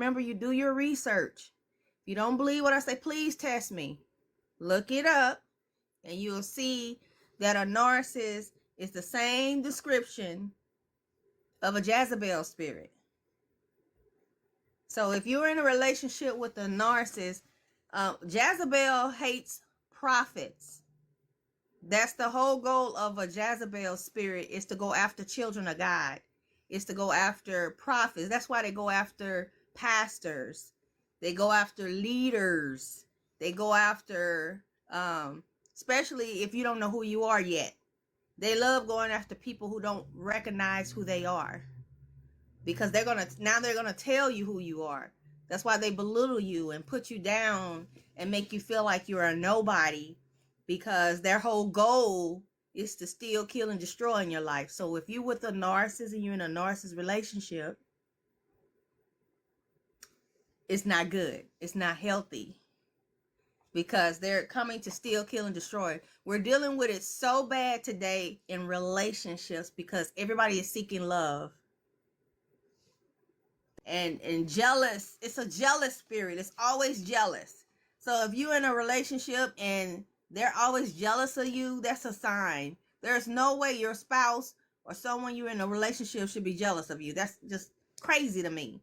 Remember, you do your research. If you don't believe what I say, please test me. Look it up, and you'll see that a narcissist is the same description of a Jezebel spirit. So if you're in a relationship with a narcissist, Jezebel hates prophets. That's the whole goal of a Jezebel spirit, is to go after children of God. It's to go after prophets. That's why they go after pastors. They go after leaders. They go after, especially if you don't know who you are yet. They love going after people who don't recognize who they are, because they're gonna tell you who you are. That's why they belittle you and put you down and make you feel like you're a nobody, because their whole goal is to steal, kill, and destroy in your life. So if you're with a narcissist and you're in a narcissist relationship, it's not good. It's not healthy, because they're coming to steal, kill, and destroy. We're dealing with it so bad today in relationships because everybody is seeking love. And jealous, it's a jealous spirit. It's always jealous. So if you're in a relationship and they're always jealous of you, that's a sign. There's no way your spouse or someone you're in a relationship should be jealous of you. That's just crazy to me.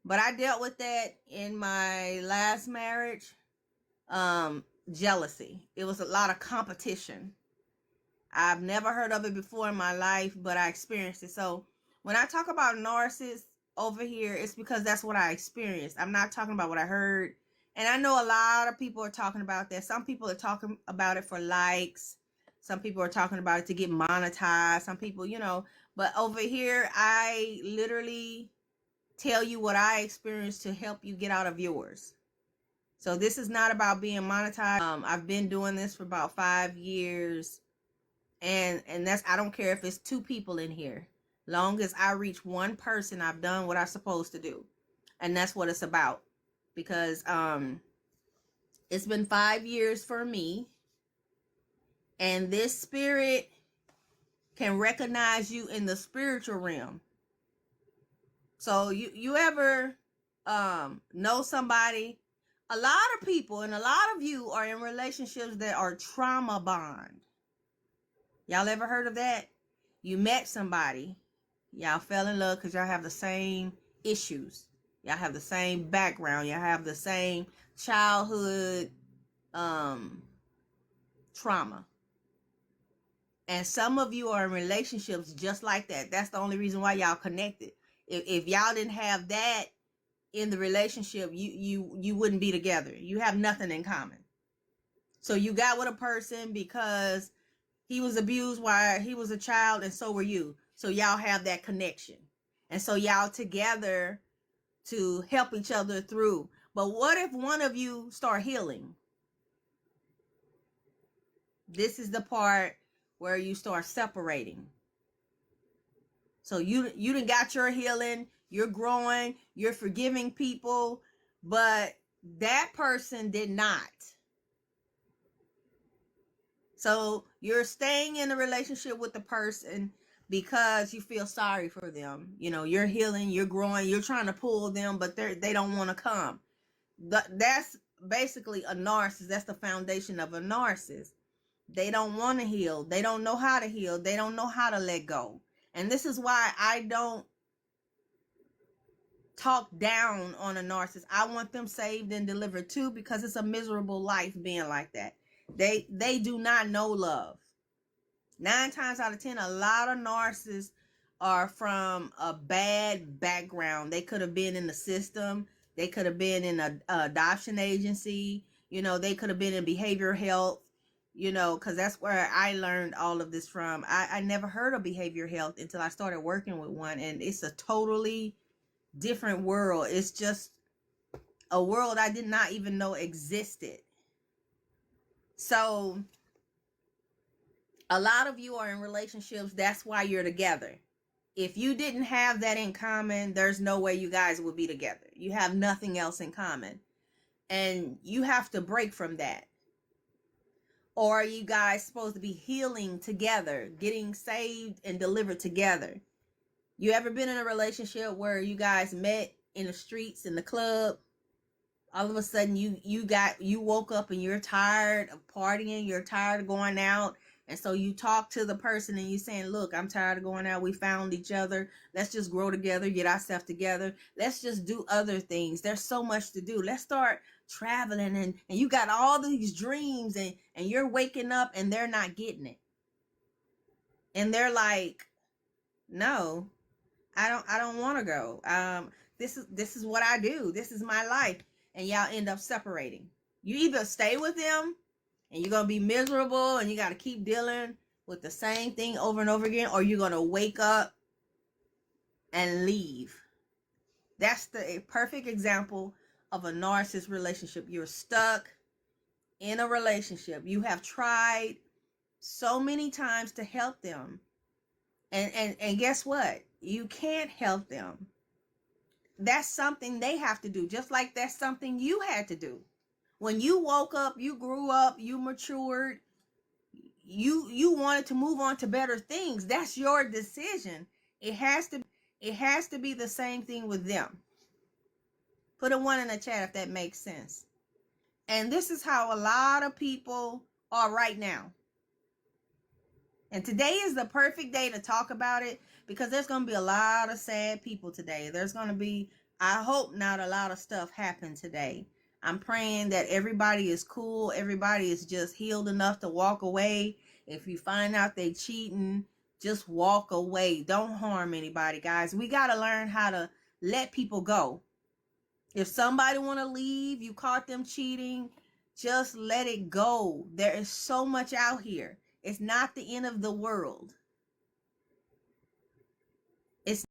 But I dealt with that in my last marriage. Jealousy. It was a lot of competition. I've never heard of it before in my life, but I experienced it. So when I talk about narcissists over here, it's because that's what I experienced. I'm not talking about what I heard. And I know a lot of people are talking about that. Some people are talking about it for likes. Some people are talking about it to get monetized. Some people, but over here, I literally tell you what I experienced to help you get out of yours. So this is not about being monetized. I've been doing this for about 5 years. And that's, I don't care if it's 2 people in here. Long as I reach one person, I've done what I'm supposed to do. And that's what it's about. Because it's been 5 years for me. And this spirit can recognize you in the spiritual realm. So you ever know somebody? A lot of people and a lot of you are in relationships that are trauma bond. Y'all ever heard of that? You met somebody. Y'all fell in love because y'all have the same issues. Y'all have the same background. Y'all have the same childhood trauma. And some of you are in relationships just like that. That's the only reason why y'all connected. If y'all didn't have that in the relationship, you wouldn't be together. You have nothing in common. So you got with a person because he was abused while he was a child, and so were you. So y'all have that connection. And so y'all together to help each other through. But what if one of you start healing? This is the part where you start separating. So you done got your healing, you're growing, you're forgiving people, but that person did not. So you're staying in a relationship with the person because you feel sorry for them. You're healing, you're growing, you're trying to pull them, but they don't want to come. That's basically a narcissist. That's the foundation of a narcissist. They don't want to heal. They don't know how to heal. They don't know how to let go. And this is why I don't talk down on a narcissist. I want them saved and delivered too, because it's a miserable life being like that. They do not know love. 9 times out of 10, a lot of narcissists are from a bad background. They could have been in the system. They could have been in an adoption agency. They could have been in behavioral health. Because that's where I learned all of this from. I never heard of behavioral health until I started working with one. And it's a totally different world. It's just a world I did not even know existed. So a lot of you are in relationships. That's why you're together. If you didn't have that in common, there's no way you guys would be together. You have nothing else in common. And you have to break from that. Or are you guys supposed to be healing together, getting saved and delivered together? You ever been in a relationship where you guys met in the streets, in the club. All of a sudden you woke up and you're tired of partying, you're tired of going out, and so you talk to the person and you saying, look, I'm tired of going out, we found each other, let's just grow together, get ourselves together, let's just do other things, there's so much to do, let's start traveling. And you got all these dreams, and you're waking up and they're not getting it, and they're like, no, I don't want to go. This is what I do, this is my life. And y'all end up separating. You either stay with them and you're going to be miserable and you got to keep dealing with the same thing over and over again, or you're going to wake up and leave. That's the perfect example of a narcissist relationship. You're stuck in a relationship. You have tried so many times to help them. And guess what? You can't help them. That's something they have to do, just like that's something you had to do. When you woke up, you grew up, you matured, you wanted to move on to better things. That's your decision. It has to be the same thing with them. Put a 1 in the chat if that makes sense. And this is how a lot of people are right now. And today is the perfect day to talk about it, because there's going to be a lot of sad people today. There's going to be, I hope not a lot of stuff happen today. I'm praying that everybody is cool. Everybody is just healed enough to walk away. If you find out they cheating, just walk away. Don't harm anybody, guys. We got to learn how to let people go. If somebody want to leave, you caught them cheating, just let it go. There is so much out here. It's not the end of the world. It's